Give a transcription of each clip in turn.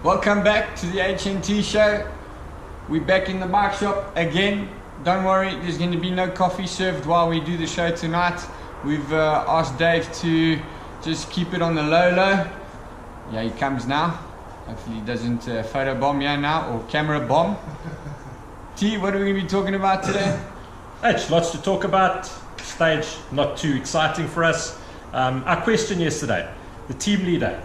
Welcome back to the HNT show. We're back in the bike shop again. Don't worry, there's going to be no coffee served while we do the show tonight. We've asked Dave to just keep it on the low. Yeah, he comes now. Hopefully he doesn't photo bomb here now, or camera bomb. T, what are we going to be talking about today? Lots to talk about. Stage not too exciting for us. Our question yesterday, the team leader.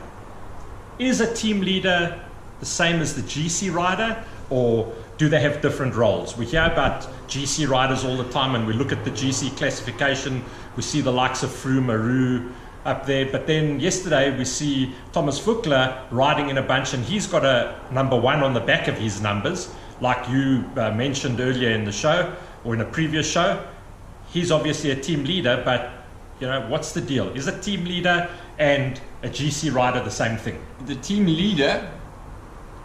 Is a team leader the same as the GC rider, or do they have different roles? We hear about GC riders all the time, and we look at the GC classification. We see the likes of Froome, Maru up there, but then yesterday we see Thomas Voeckler riding in a bunch, and he's got a number 1 on the back of his numbers, like you mentioned earlier in the show or in a previous show. He's obviously a team leader, but what's the deal? Is a team leader and a GC rider the same thing? The team leader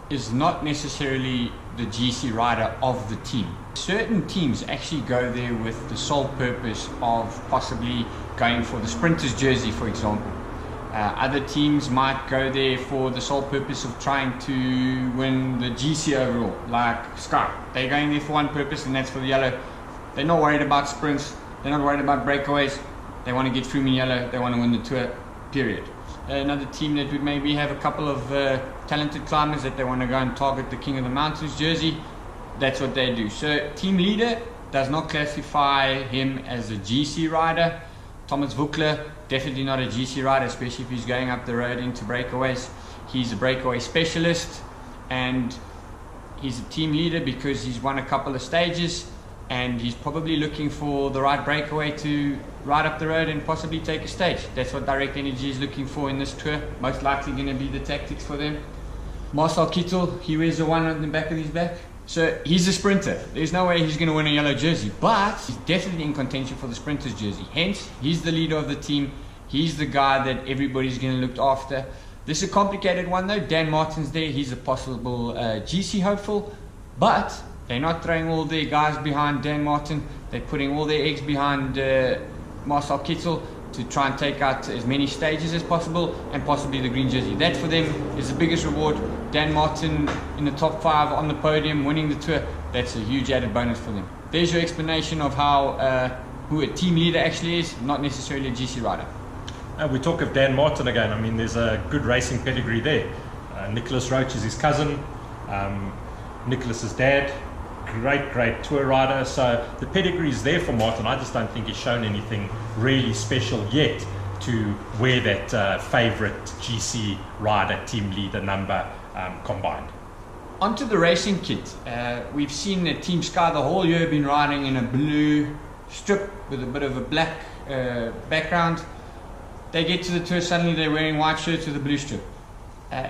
is not necessarily the GC rider of the team. Certain teams actually go there with the sole purpose of possibly going for the sprinter's jersey, for example. Other teams might go there for the sole purpose of trying to win the GC overall, like Sky. They're going there for one purpose, and that's for the yellow. They're not worried about sprints, they're not worried about breakaways. They want to get Froome in yellow, they want to win the tour, period. Another team that would maybe have a couple of talented climbers that they want to go and target the King of the Mountains jersey, that's what they do. So team leader does not classify him as a GC rider. Thomas Voeckler, definitely not a GC rider, especially if he's going up the road into breakaways. He's a breakaway specialist, and he's a team leader because he's won a couple of stages, and he's probably looking for the right breakaway to ride up the road and possibly take a stage. That's what Direct Energy is looking for in this tour. Most likely going to be the tactics for them. Marcel Kittel, he wears the 1 on the back of his back. So he's a sprinter. There's no way he's going to win a yellow jersey, but he's definitely in contention for the sprinter's jersey. Hence, he's the leader of the team. He's the guy that everybody's going to look after. This is a complicated one though. Dan Martin's there. He's a possible GC hopeful, but they're not throwing all their guys behind Dan Martin. They're putting all their eggs behind Marcel Kittel to try and take out as many stages as possible, and possibly the green jersey. That for them is the biggest reward. Dan Martin in the top 5 on the podium, winning the tour, that's a huge added bonus for them. There's your explanation of how who a team leader actually is, not necessarily a GC rider. We talk of Dan Martin again. I mean, there's a good racing pedigree there. Nicholas Roach is his cousin, Nicholas's dad. Great tour rider. So the pedigree is there for Martin. I just don't think he's shown anything really special yet to wear that favorite GC rider team leader number combined. Onto the racing kit. We've seen that Team Sky the whole year been riding in a blue strip with a bit of a black background. They get to the tour, suddenly they're wearing white shirts with a blue strip.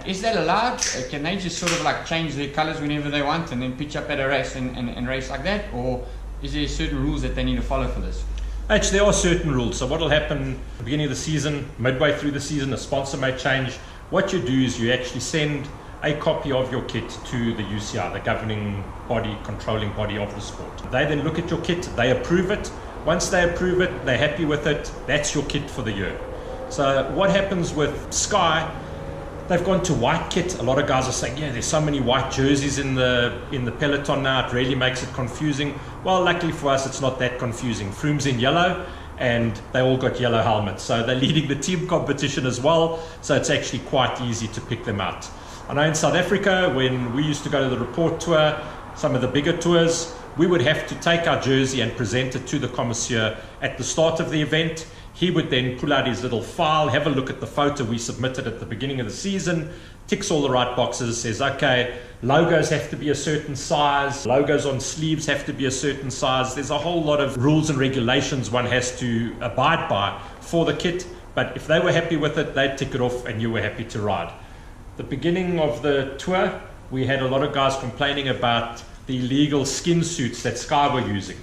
Is that allowed? Can they just sort of like change their colors whenever they want and then pitch up at a race and race like that? Or is there certain rules that they need to follow for this? Actually, there are certain rules. So what will happen at the beginning of the season, midway through the season, a sponsor may change. What you do is you actually send a copy of your kit to the UCI, the governing body, controlling body of the sport. They then look at your kit, they approve it. Once they approve it, they're happy with it, that's your kit for the year. So what happens with Sky, they've gone to white kit. A lot of guys are saying, yeah, there's so many white jerseys in the peloton now, it really makes it confusing. Well, luckily for us, it's not that confusing. Froome's in yellow, and they all got yellow helmets. So they're leading the team competition as well, so it's actually quite easy to pick them out. I know in South Africa, when we used to go to the Report Tour, some of the bigger tours, we would have to take our jersey and present it to the commissaire at the start of the event. He would then pull out his little file, have a look at the photo we submitted at the beginning of the season, ticks all the right boxes, says, okay, logos have to be a certain size, logos on sleeves have to be a certain size. There's a whole lot of rules and regulations one has to abide by for the kit, but if they were happy with it, they'd tick it off and you were happy to ride. The beginning of the tour, we had a lot of guys complaining about the illegal skin suits that Sky were using.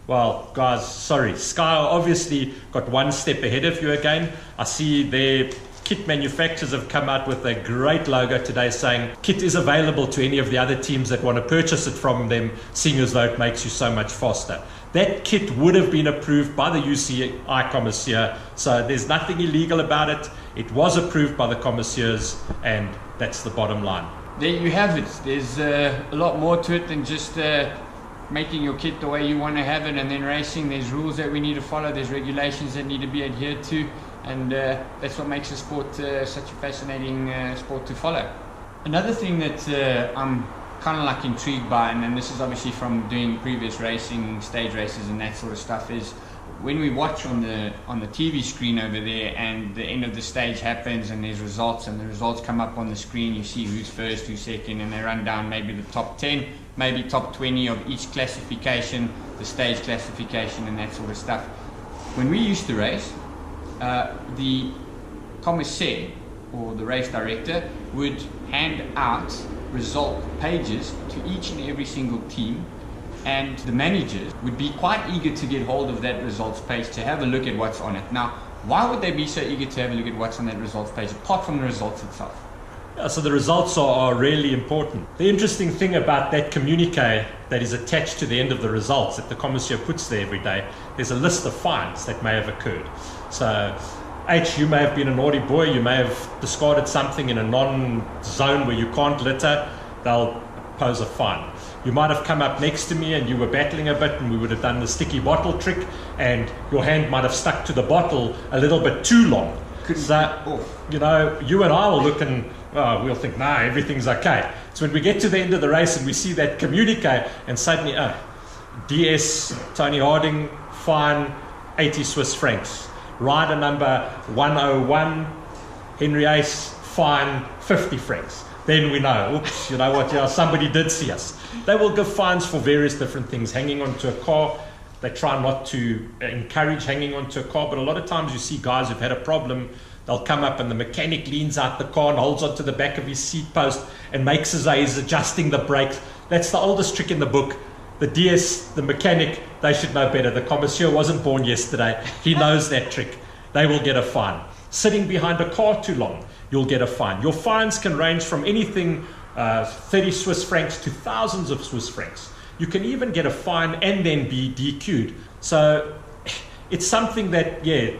Well, guys, sorry, Sky obviously got one step ahead of you again. I see their kit manufacturers have come out with a great logo today saying kit is available to any of the other teams that want to purchase it from them, seeing as though it makes you so much faster. That kit would have been approved by the UCI commissaire, so there's nothing illegal about it. It was approved by the commissaires, and that's the bottom line. there you have it. There's a lot more to it than just making your kit the way you want to have it and then racing. There's rules that we need to follow, there's regulations that need to be adhered to, and that's what makes the sport such a fascinating sport to follow. Another thing that I'm kind of like intrigued by, and this is obviously from doing previous racing, stage races and that sort of stuff, is when we watch on the TV screen over there and the end of the stage happens and there's results and the results come up on the screen, you see who's first, who's second, and they run down maybe the top 10, maybe top 20 of each classification, the stage classification and that sort of stuff. When we used to race, the commissaire or the race director would hand out result pages to each and every single team, and the managers would be quite eager to get hold of that results page to have a look at what's on it. Now, why would they be so eager to have a look at what's on that results page apart from the results itself? Yeah, so the results are really important. The interesting thing about that communique that is attached to the end of the results that the commissaire puts there every day, there's a list of fines that may have occurred. So H, you may have been a naughty boy, you may have discarded something in a non-zone where you can't litter, they'll pose a fine. You might have come up next to me and you were battling a bit and we would have done the sticky bottle trick and your hand might have stuck to the bottle a little bit too long. So, you know, you and I will look and we'll think, nah, everything's okay. So when we get to the end of the race and we see that communique and suddenly, DS, Tony Harding, fine, 80 Swiss francs. Rider number 101, Henry Ace, fine, 50 francs. Then we know, oops, you know what, yeah, somebody did see us. They will give fines for various different things, hanging onto a car. They try not to encourage hanging onto a car, but a lot of times you see guys who've had a problem, they'll come up and the mechanic leans out the car and holds onto the back of his seat post and makes as though he's adjusting the brakes. That's the oldest trick in the book. The DS, the mechanic, they should know better. The commissaire wasn't born yesterday. He knows that trick. They will get a fine. Sitting behind a car too long, you'll get a fine. Your fines can range from anything 30 Swiss francs to thousands of Swiss francs. You can even get a fine and then be DQ'd. So it's something that, yeah,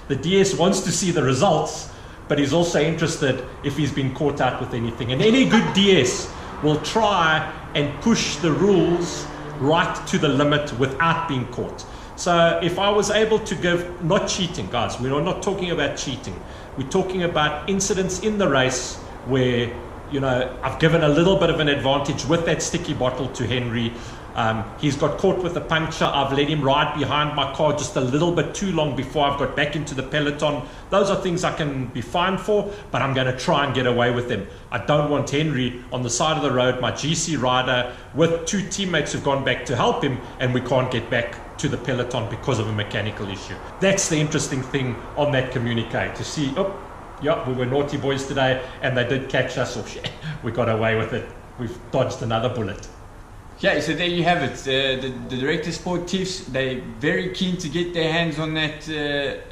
the DS wants to see the results, but he's also interested if he's been caught out with anything. And any good DS will try and push the rules right to the limit without being caught. So if I was able to give, not cheating, guys, we're not talking about cheating. We're talking about incidents in the race where, you know, I've given a little bit of an advantage with that sticky bottle to Henry. He's got caught with a puncture. I've let him ride behind my car just a little bit too long before I've got back into the peloton. Those are things I can be fined for, but I'm going to try and get away with them. I don't want Henry on the side of the road, my GC rider, with two teammates who've gone back to help him, and we can't get back to the peloton because of a mechanical issue. That's the interesting thing on that communique, to see, oh, yeah, we were naughty boys today, and they did catch us, or shit, we got away with it. We've dodged another bullet. Yeah, so there you have it. The Director Sportifs, they're very keen to get their hands on that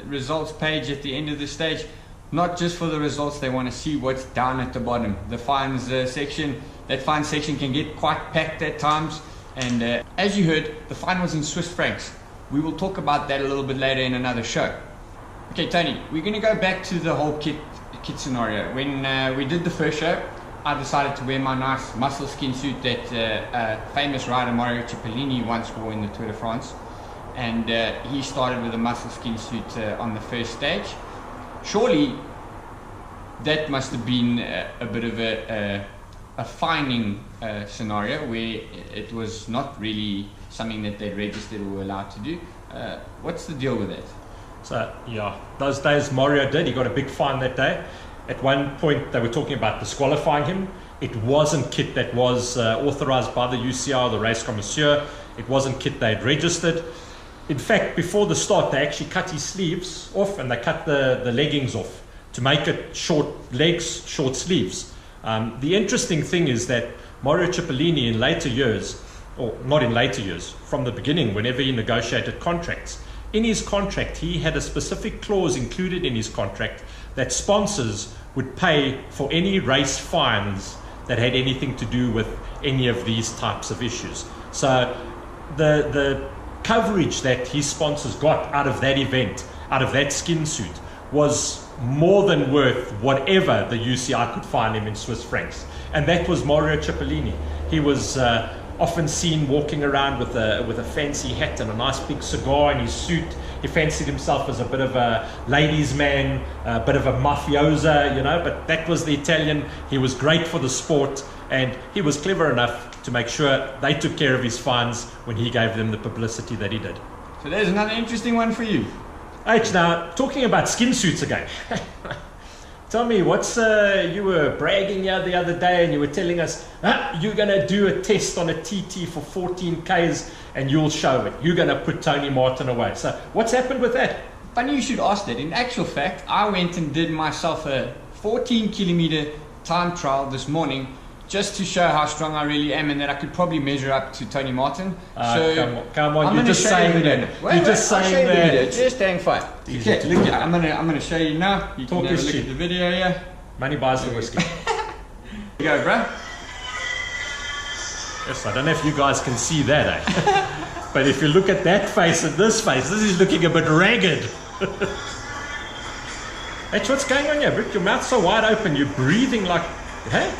results page at the end of the stage. Not just for the results, they want to see what's down at the bottom. The fines section, that fine section can get quite packed at times. And as you heard, the fine was in Swiss francs. We will talk about that a little bit later in another show. Okay, Tony, we're going to go back to the whole kit scenario. When we did the first show, I decided to wear my nice muscle skin suit that famous rider Mario Cipollini once wore in the Tour de France. And he started with a muscle skin suit on the first stage. Surely that must have been a bit of a fining scenario where it was not really something that they'd registered or were allowed to do. What's the deal with that? So, yeah, those days Mario did. He got a big fine that day. At one point, they were talking about disqualifying him. It wasn't kit that was authorized by the UCI or the race commissaire. It wasn't kit they'd registered. In fact, before the start, they actually cut his sleeves off and they cut the leggings off to make it short legs, short sleeves. The interesting thing is that Mario Cipollini in later years, or not in later years, from the beginning, whenever he negotiated contracts, in his contract, he had a specific clause included in his contract that sponsors would pay for any race fines that had anything to do with any of these types of issues. So the coverage that his sponsors got out of that event, out of that skin suit, was more than worth whatever the UCI could find him in Swiss francs. And that was Mario Cipollini. He was often seen walking around with a fancy hat and a nice big cigar in his suit. He fancied himself as a bit of a ladies' man, a bit of a mafiosa, but that was the Italian. He was great for the sport, and he was clever enough to make sure they took care of his fines when he gave them the publicity that he did. So there's another interesting one for you. H, now, talking about skin suits again. Tell me, you were bragging here the other day and you were telling us, you're going to do a test on a TT for 14 Ks and you'll show it. You're going to put Tony Martin away. So what's happened with that? Funny you should ask that. In actual fact, I went and did myself a 14 kilometer time trial this morning just to show how strong I really am and that I could probably measure up to Tony Martin. So come on, you're just saying that. You're just saying that. Just hang fine. Okay, look, I'm gonna show you now. You can have a look at the video here. Money buys the whiskey. Here you go, bro. Yes, I don't know if you guys can see that, eh? But if you look at that face and this face, this is looking a bit ragged. H, what's going on here, Britt? Your mouth's so wide open, you're breathing like, hey?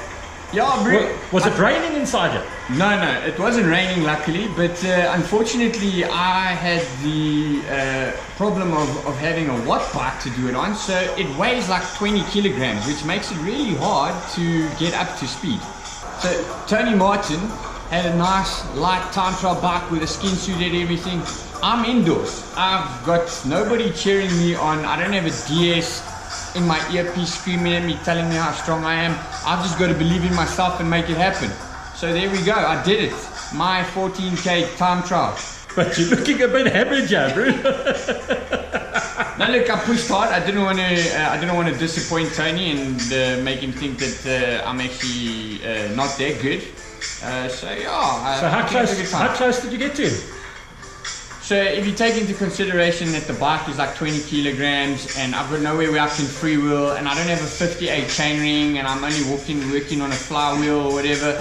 Yeah, was it raining inside you? No, it wasn't raining luckily, but unfortunately I had the problem of having a watt bike to do it on, so it weighs like 20 kilograms, which makes it really hard to get up to speed. So Tony Martin had a nice light time trial bike with a skin suit and everything. I'm indoors. I've got nobody cheering me on. I don't have a DS in my earpiece screaming at me, telling me how strong I am. I've just got to believe in myself and make it happen. So there we go, I did it. My 14K time trial. But you're looking a bit hammered, bro. Now look, I pushed hard. I didn't want to disappoint Tony and make him think that I'm actually not that good. So yeah. So how close did you get to him? So if you take into consideration that the bike is like 20 kilograms and I've got nowhere where I can freewheel and I don't have a 58 chainring and I'm only working on a flywheel or whatever,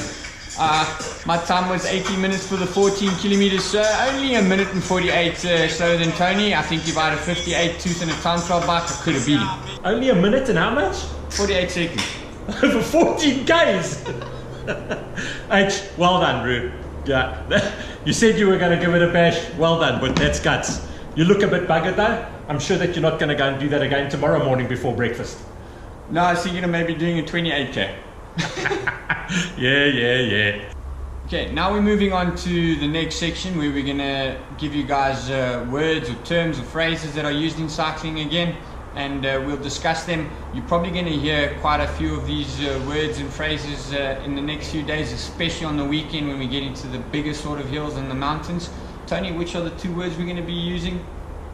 my time was 18 minutes for the 14 kilometers, so only a minute and 48 slower than Tony. I think if I had a 58 tooth and a time trial bike, I could have beat him. Only a minute and how much? 48 seconds. Over 14 Ks! H, well done, bro. Yeah, you said you were going to give it a bash. Well done, but that's guts. You look a bit buggered though. I'm sure that you're not going to go and do that again tomorrow morning before breakfast. No, I was thinking of maybe doing a 28K. Yeah. Okay, now we're moving on to the next section where we're going to give you guys words or terms or phrases that are used in cycling again, and we'll discuss them. You're probably going to hear quite a few of these words and phrases in the next few days, especially on the weekend when we get into the bigger sort of hills and the mountains. Tony, which are the two words we're going to be using?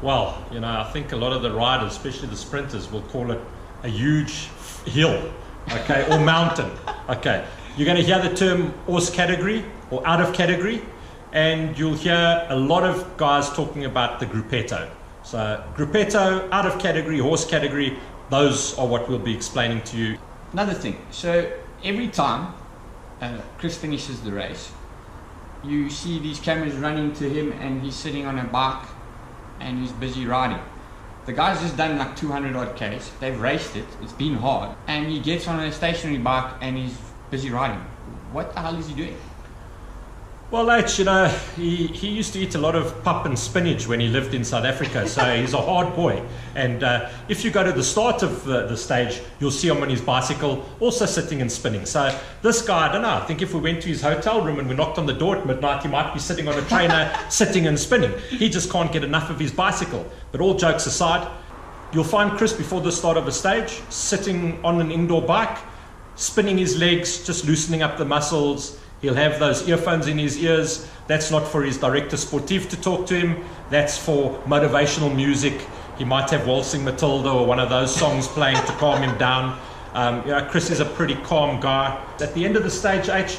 Well, I think a lot of the riders, especially the sprinters, will call it a huge hill, okay, or mountain. Okay, you're going to hear the term horse category or out of category, and you'll hear a lot of guys talking about the gruppetto. So gruppetto, out of category, horse category, those are what we'll be explaining to you. Another thing, so every time Chris finishes the race, you see these cameras running to him and he's sitting on a bike and he's busy riding. The guy's just done like 200 odd Ks, they've raced it, it's been hard, and he gets on a stationary bike and he's busy riding. What the hell is he doing? Well, H, he used to eat a lot of pap and spinach when he lived in South Africa, so he's a hard boy. And if you go to the start of the stage, you'll see him on his bicycle, also sitting and spinning. So this guy, I don't know, I think if we went to his hotel room and we knocked on the door at midnight, he might be sitting on a trainer, sitting and spinning. He just can't get enough of his bicycle. But all jokes aside, you'll find Chris before the start of a stage, sitting on an indoor bike, spinning his legs, just loosening up the muscles. He'll have those earphones in his ears. That's not for his director sportif to talk to him. That's for motivational music. He might have Waltzing Matilda or one of those songs playing to calm him down. Chris is a pretty calm guy. At the end of the stage, H,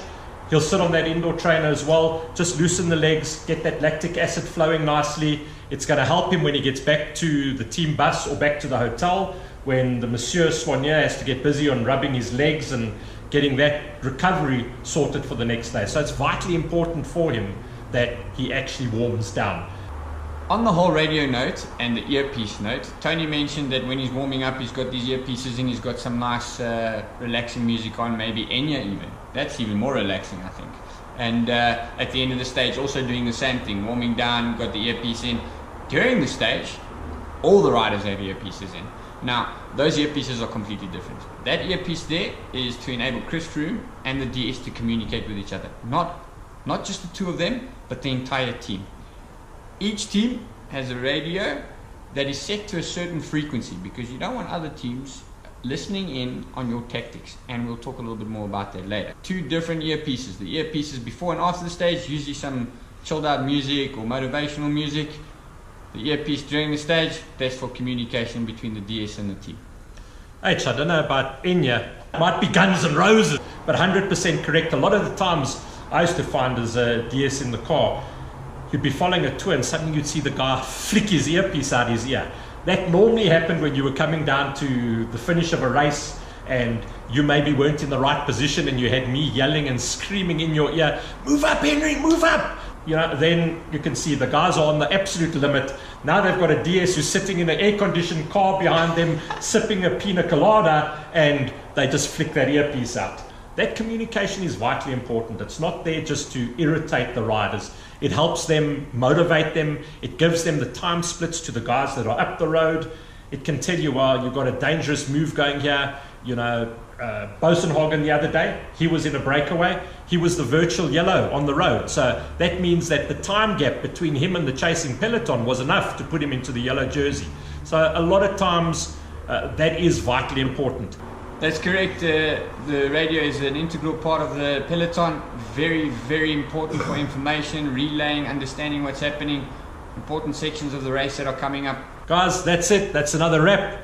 he'll sit on that indoor trainer as well. Just loosen the legs, get that lactic acid flowing nicely. It's going to help him when he gets back to the team bus or back to the hotel, when the Monsieur Soigneur has to get busy on rubbing his legs and getting that recovery sorted for the next day. So it's vitally important for him that he actually warms down. On the whole radio note and the earpiece note, Tony mentioned that when he's warming up, he's got these earpieces in, he's got some nice relaxing music on, maybe Enya even. That's even more relaxing, I think. And at the end of the stage, also doing the same thing, warming down, got the earpiece in. During the stage, all the riders have earpieces in. Now, those earpieces are completely different. That earpiece there is to enable Chris Froome and the DS to communicate with each other. Not just the two of them, but the entire team. Each team has a radio that is set to a certain frequency because you don't want other teams listening in on your tactics, and we'll talk a little bit more about that later. Two different earpieces. The earpieces before and after the stage, usually some chilled out music or motivational music. The earpiece during the stage, that's for communication between the DS and the team. H, I don't know about Enya. It might be Guns N' Roses, but 100% correct. A lot of the times I used to find as a DS in the car, you'd be following a tour and suddenly you'd see the guy flick his earpiece out his ear. That normally happened when you were coming down to the finish of a race and you maybe weren't in the right position and you had me yelling and screaming in your ear, "Move up, Henry, move up!" You know, then you can see the guys are on the absolute limit. Now they've got a DS who's sitting in an air-conditioned car behind them, sipping a pina colada, and they just flick that earpiece out. That communication is vitally important. It's not there just to irritate the riders. It helps them, motivate them. It gives them the time splits to the guys that are up the road. It can tell you, well, you've got a dangerous move going here. You know, Bosenhagen the other day, he was in a breakaway. He was the virtual yellow on the road. So that means that the time gap between him and the chasing peloton was enough to put him into the yellow jersey. So a lot of times that is vitally important. That's correct. The radio is an integral part of the peloton. Very, very important for information, relaying, understanding what's happening. Important sections of the race that are coming up. Guys, that's it. That's another wrap.